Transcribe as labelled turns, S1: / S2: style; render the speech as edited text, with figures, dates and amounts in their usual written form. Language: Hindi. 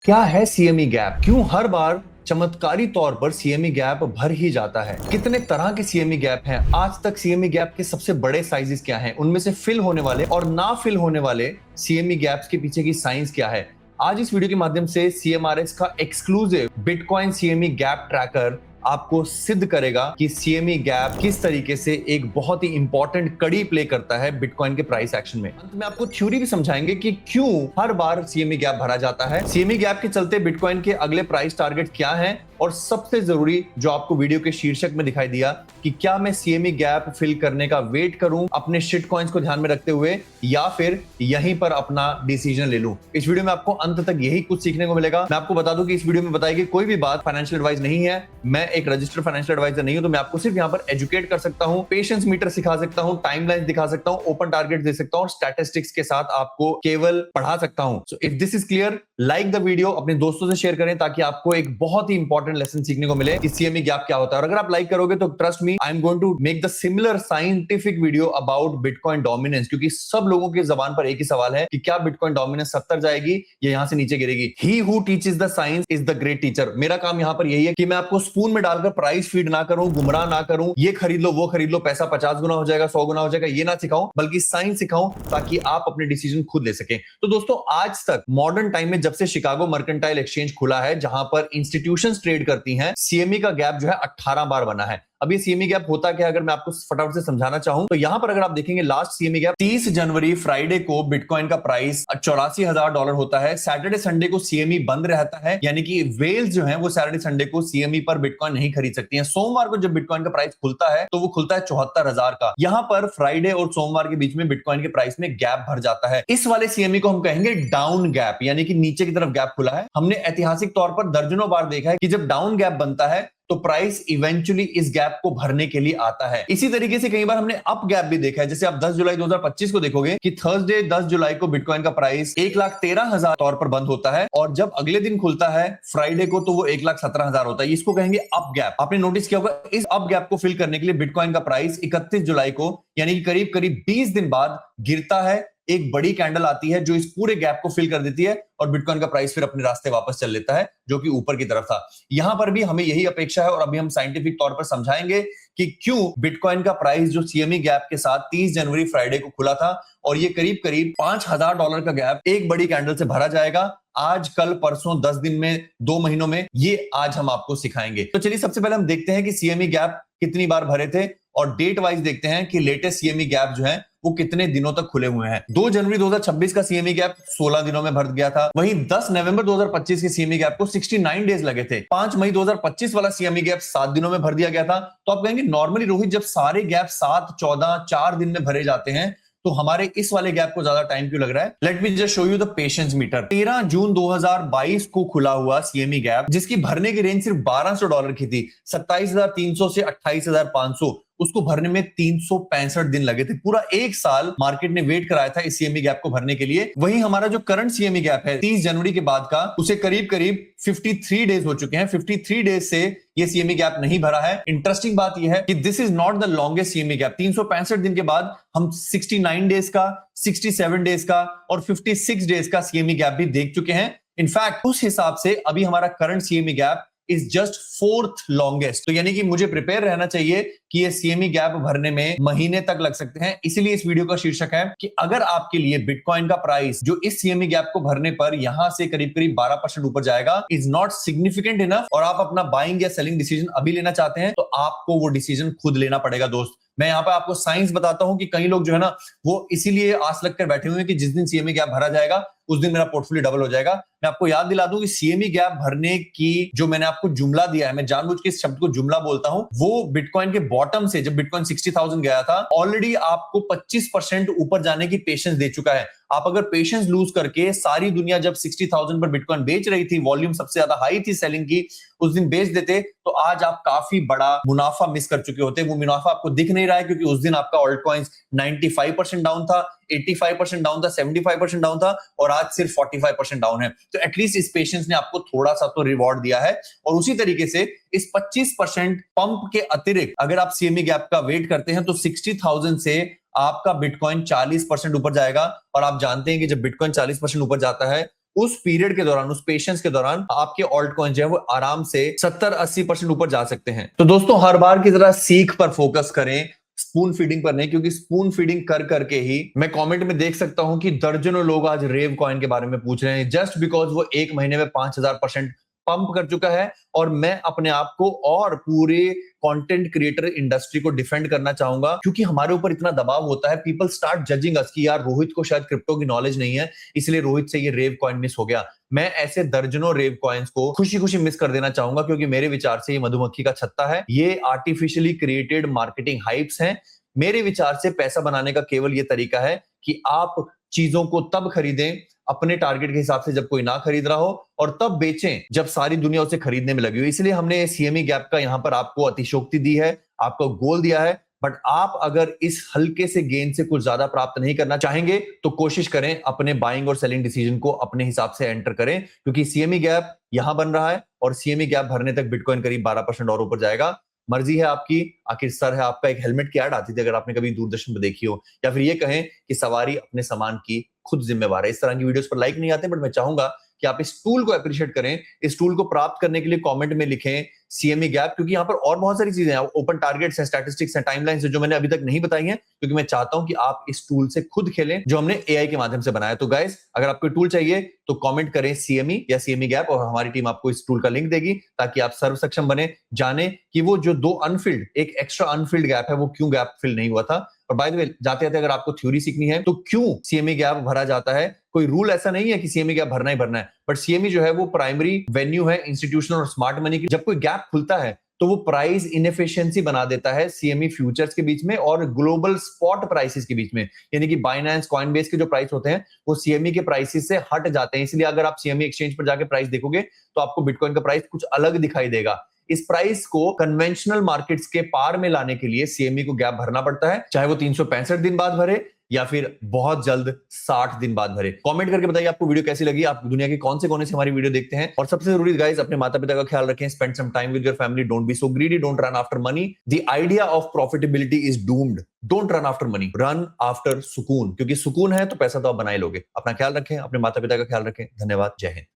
S1: क्या है सीएमई गैप? क्यों हर बार चमत्कारी तौर पर सीएमई गैप भर ही जाता है? कितने तरह के सीएमई गैप हैं? आज तक सीएमई गैप के सबसे बड़े साइजेस क्या हैं? उनमें से फिल होने वाले और ना फिल होने वाले सीएमई गैप्स के पीछे की साइंस क्या है? आज इस वीडियो के माध्यम से सीएमआरएस का exclusive bitcoin CME gap tracker आपको सिद्ध करेगा कि सीएमई गैप किस तरीके से एक बहुत ही इंपॉर्टेंट कड़ी प्ले करता है बिटकॉइन के प्राइस एक्शन में। अंत में आपको थ्योरी भी समझाएंगे कि क्यों हर बार सीएमई गैप भरा जाता है, सीएमई गैप के चलते बिटकॉइन के अगले प्राइस टारगेट क्या है, और सबसे जरूरी जो आपको वीडियो के शीर्षक में दिखाई दिया कि क्या मैं सीएमई गैप फिल करने का वेट करूं अपने शिट कॉइंस को ध्यान में रखते हुए, या फिर यहीं पर अपना डिसीजन ले लूं। इस वीडियो में आपको अंत तक यही कुछ सीखने को मिलेगा। मैं आपको बता दूं कि इस वीडियो में बताई गई कोई भी बात फाइनेंशियल एडवाइस नहीं है। मैं एक रजिस्टर्ड फाइनेंशियल एडवाइजर नहीं हूं, तो मैं आपको सिर्फ यहां पर एजुकेट कर सकता हूं, पेशेंस मीटर सिखा सकता हूं, टाइमलाइन दिखा सकता हूं, ओपन टारगेट दे सकता हूं और स्टैटिस्टिक्स के साथ आपको केवल पढ़ा सकता हूं। So if this is clear, like the video, अपने दोस्तों से शेयर करें ताकि आपको एक बहुत ही इंपॉर्टेंट लेसन सीखने को मिले कि सीएमई गैप क्या होता है। और अगर आप लाइक करोगे तो trust me, I am going to make the similar scientific video about Bitcoin dominance, क्योंकि सब लोगों की जबान पर एक ही सवाल है कि क्या बिटकॉइन डोमिनेंस 70 जाएगी या यहां से नीचे गिरेगी। He who teaches the science is the great teacher. मेरा काम यहां पर यही है कि मैं आपको स्पून में डालकर प्राइस फीड ना करूं, गुमराह ना करूं, ये खरीद लो वो खरीद लो, पैसा 50 गुना हो जाएगा 100 गुना हो जाएगा, ये ना सिखाऊं, बल्कि साइंस सिखाऊं ताकि आप अपने डिसीजन खुद ले सकें। तो दोस्तों, आज तक मॉडर्न टाइम में जब से शिकागो मर्केंटाइल एक्सचेंज खुला है, जहां पर इंस्टीट्यूशंस ट्रेड करती हैं, सीएमई का गैप जो है 18 बार बना है। अब ये सीएमई गैप होता क्या है, अगर मैं आपको फटाफट से समझाना चाहूं तो यहां पर अगर आप देखेंगे लास्ट सीएमई गैप 30 जनवरी फ्राइडे को बिटकॉइन का प्राइस $84,000 होता है। सैटरडे संडे को सीएमई बंद रहता है, यानी कि वेल्स जो है वो सैटरडे संडे को सीएमई पर बिटकॉइन नहीं खरीद सकती हैं। सोमवार को जब बिटकॉइन का प्राइस खुलता है तो वो खुलता है 74,000 का। यहां पर फ्राइडे और सोमवार के बीच में बिटकॉइन के प्राइस में गैप भर जाता है। इस वाले सीएमई को हम कहेंगे डाउन गैप, यानी कि नीचे की तरफ गैप खुला है। हमने ऐतिहासिक तौर पर दर्जनों बार देखा है कि जब डाउन गैप बनता है तो प्राइस इवेंचुअली इस गैप को भरने के लिए आता है। इसी तरीके से कई बार हमने अप गैप भी देखा है। जैसे आप 10 जुलाई 2025 को देखोगे कि थर्सडे 10 जुलाई को बिटकॉइन का प्राइस 1,13,000 तौर पर बंद होता है, और जब अगले दिन खुलता है फ्राइडे को तो वो 1,17,000 होता है। इसको कहेंगे अप गैप। आपने नोटिस किया होगा, इस अप गैप को फिल करने के लिए बिटकॉइन का प्राइस 31 जुलाई को, यानी कि करीब करीब 20 दिन बाद गिरता है। एक बड़ी कैंडल आती है जो इस पूरे गैप को फिल कर देती है, और बिटकॉइन का प्राइस फिर अपने रास्ते वापस चल लेता है, जो कि ऊपर की तरफ था। यहां पर भी हमें यही अपेक्षा है, और अभी हम साइंटिफिक तौर पर समझाएंगे कि क्यों बिटकॉइन का प्राइस जो सीएमई गैप के साथ 30 जनवरी फ्राइडे को खुला था, और ये करीब करीब $5,000 का गैप एक बड़ी कैंडल से भरा जाएगा आज, कल, परसों, 10 दिन में, 2 महीनों में, ये आज हम आपको सिखाएंगे। तो चलिए सबसे पहले हम देखते हैं कि सीएमई गैप कितनी बार भरे थे, और डेट वाइज देखते हैं कि लेटेस्ट सीएमई गैप जो है वो कितने दिनों तक खुले हुए हैं। 2 जनवरी 2026 का सीएमई गैप 16 दिनों में भर गया था। वहीं 10 नवंबर 2025 के सीएमई गैप को 69 डेज लगे थे। 5 मई 2025 वाला सीएमई गैप 7 दिनों में भर दिया गया था। तो आप कहेंगे नॉर्मली रोहित, जब सारे गैप 7, 14, 4 दिन में भरे जाते हैं तो हमारे इस वाले गैप को ज्यादा टाइम क्यों लग रहा है? Let me just show you the patience meter. 13 जून 2022 को खुला हुआ सीएमई गैप, जिसकी भरने की रेंज सिर्फ $1,200 की थी, 27,300 से 28,500, उसको भरने में 365 दिन लगे थे। पूरा एक साल मार्केट ने वेट कराया था इस सीएमई गैप को भरने के लिए। वहीं हमारा जो करंट सीएमई गैप है 30 जनवरी के बाद का, उसे करीब करीब 53 डेज हो चुके हैं। 53 डेज से ये सीएमई गैप नहीं भरा है। इंटरेस्टिंग बात यह है कि this is not the longest CME gap. 365 दिन के बाद हम 69 डेज का, 67 डेज का और 56 डेज का सीएमई गैप भी देख चुके हैं। इनफैक्ट उस हिसाब से अभी हमारा current CME gap is just 4th longest. तो यानी कि मुझे प्रिपेयर रहना चाहिए कि ये सीएमई गैप भरने में महीने तक लग सकते हैं। इसीलिए इस वीडियो का शीर्षक है कि अगर आपके लिए बिटकॉइन का प्राइस जो इस सीएमई गैप को भरने पर यहां से करीब करीब 12% ऊपर जाएगा, इज नॉट सिग्निफिकेंट इनफ, और आप अपना बाइंग या सेलिंग डिसीजन अभी लेना चाहते हैं, तो आपको वो डिसीजन खुद लेना पड़ेगा। दोस्त, मैं यहाँ पे आपको साइंस बताता हूं कि कई लोग जो है ना वो इसीलिए आस लगकर बैठे हुए हैं कि जिस दिन सीएमई गैप भरा जाएगा उस दिन मेरा पोर्टफोलियो डबल हो जाएगा। मैं आपको याद दिला दूं कि सीएमई गैप भरने की जो मैंने आपको जुमला दिया है, मैं जानबूझ के इस शब्द को जुमला बोलता हूं, वो बिटकॉइन के बॉटम से, जब बिटकॉइन 60,000 गया था, ऑलरेडी आपको 25% ऊपर जाने की पेशेंस दे चुका है। आप अगर पेशेंस लूज करके सारी दुनिया जब 60,000 पर बिटकॉइन बेच रही थी, वॉल्यूम सबसे ज्यादा हाई थी सेलिंग की, उस दिन बेच देते तो आज आप काफी बड़ा मुनाफा मिस कर चुके होते। वो मुनाफा आपको दिख नहीं रहा है क्योंकि उस दिन आपका ऑल्ट कॉइन्स 95% डाउन था, 85% डाउन था, 75% डाउन था, और आज सिर्फ 45% डाउन है। तो एटलीस्ट इस पेशेंस ने आपको थोड़ा सा तो रिवॉर्ड दिया है। और उसी तरीके से इस 25% पंप के अतिरिक्त अगर आप सीएमई गैप का वेट करते हैं तो 60,000 से आपका बिटकॉइन 40% ऊपर जाएगा। और आप जानते हैं कि जब बिटकॉइन 40% ऊपर जाता है उस पीरियड के दौरान, उस पेशेंस के दौरान आपके ऑल्ट कॉइन जो है वो आराम से 70-80% ऊपर जा सकते हैं। तो दोस्तों हर बार की तरह सीख पर फोकस करें, स्पून फीडिंग पर नहीं, क्योंकि स्पून फीडिंग कर करके ही मैं कमेंट में देख सकता हूं कि दर्जनों लोग आज रेव कॉइन के बारे में पूछ रहे हैं, जस्ट बिकॉज वो एक महीने में 5000% पंप कर चुका है। और मैं अपने आप को और पूरे कंटेंट क्रिएटर इंडस्ट्री को डिफेंड करना चाहूंगा, क्योंकि हमारे ऊपर इतना दबाव होता है, पीपल स्टार्ट जजिंग अस कि यार रोहित को शायद क्रिप्टो की नॉलेज नहीं है, इसलिए रोहित से ये रेव कॉइन मिस हो गया। मैं ऐसे दर्जनों रेव कॉइन्स को खुशी खुशी मिस कर देना चाहूंगा, क्योंकि मेरे विचार से ये मधुमक्खी का छत्ता है, ये आर्टिफिशियली क्रिएटेड मार्केटिंग हाइप्स हैं। मेरे विचार से पैसा बनाने का केवल ये तरीका है कि आप चीजों को तब खरीदें अपने टारगेट के हिसाब से जब कोई ना खरीद रहा हो, और तब बेचें जब सारी दुनिया उसे खरीदने में लगी हो। इसलिए हमने सीएमई गैप का यहां पर आपको अतिशोक्ति दी है, आपको गोल दिया है। बट आप अगर इस हल्के से गेन से कुछ ज्यादा प्राप्त नहीं करना चाहेंगे तो कोशिश करें अपने बाइंग और सेलिंग डिसीजन को अपने हिसाब से एंटर करें, क्योंकि सीएमई गैप यहां बन रहा है और सीएमई गैप भरने तक बिटकॉइन करीब 12% और ऊपर जाएगा। मर्जी है आपकी। आखिर सर है आपका, एक हेलमेट की ऐड आती थी अगर आपने कभी दूरदर्शन पर देखी हो, या फिर ये कहें कि सवारी अपने सामान की खुद जिम्मेवार है। इस तरह की वीडियोस पर लाइक नहीं आते, बट मैं चाहूंगा कि आप इस टूल को अप्रिशिएट करें। इस टूल को प्राप्त करने के लिए कमेंट में लिखें सीएमई गैप, क्योंकि यहाँ पर और बहुत सारी चीजें हैं, ओपन टारगेट्स हैं, स्टैटिस्टिक्स हैं, टाइमलाइंस है, जो मैंने अभी तक नहीं बताई हैं, क्योंकि मैं चाहता हूं कि आप इस टूल से खुद खेलें जो हमने एआई के माध्यम से बनाया। तो गाइस, अगर आपको टूल चाहिए तो कमेंट करें सीएमई या सीएमई गैप, और हमारी टीम आपको इस टूल का लिंक देगी, ताकि आप सर्व सक्षम बने, जाने कि वो जो दो अनफिल्ड, एक एक्स्ट्रा अनफिल्ड गैप है, वो क्यों गैप फिल नहीं हुआ था। और बाय द वे, जाते जाते अगर आपको थ्योरी सीखनी है तो क्यों सीएमई गैप भरा जाता है, कोई रूल ऐसा नहीं है कि सीएमई गैप भरना ही भरना है, बट सीएमई जो है वो प्राइमरी वेन्यू है इंस्टीट्यूशनल और स्मार्ट मनी की। जब कोई गैप खुलता है तो वो प्राइस इनएफिशिएंसी बना देता है सीएमई फ्यूचर्स के बीच में और ग्लोबल स्पॉट प्राइसेस के बीच में, यानी कि बाइनेंस, कॉइनबेस के जो प्राइस होते हैं वो सीएमई के प्राइसेस से हट जाते हैं। इसलिए अगर आप सीएमई एक्सचेंज पर जाके प्राइस देखोगे तो आपको बिटकॉइन का प्राइस कुछ अलग दिखाई देगा। इस प्राइस को कन्वेंशनल मार्केट्स के पार में लाने के लिए सीएमई को गैप भरना पड़ता है, चाहे वो 365 दिन बाद भरे या फिर बहुत जल्द 60 दिन बाद भरे। कमेंट करके बताइए आपको वीडियो कैसी लगी, आप दुनिया के कौन से कोने से हमारी वीडियो देखते हैं। और सबसे जरूरी गाइस, अपने माता पिता का ख्याल रखें, spend some time with your family, don't be so greedy, don't run after money. The idea of profitability is doomed, don't run after money, run after सुकून, क्योंकि सुकून है तो पैसा तो आप बना ही लोगे। अपना ख्याल रखें, अपने माता पिता का ख्याल रखें। धन्यवाद, जय हिंद।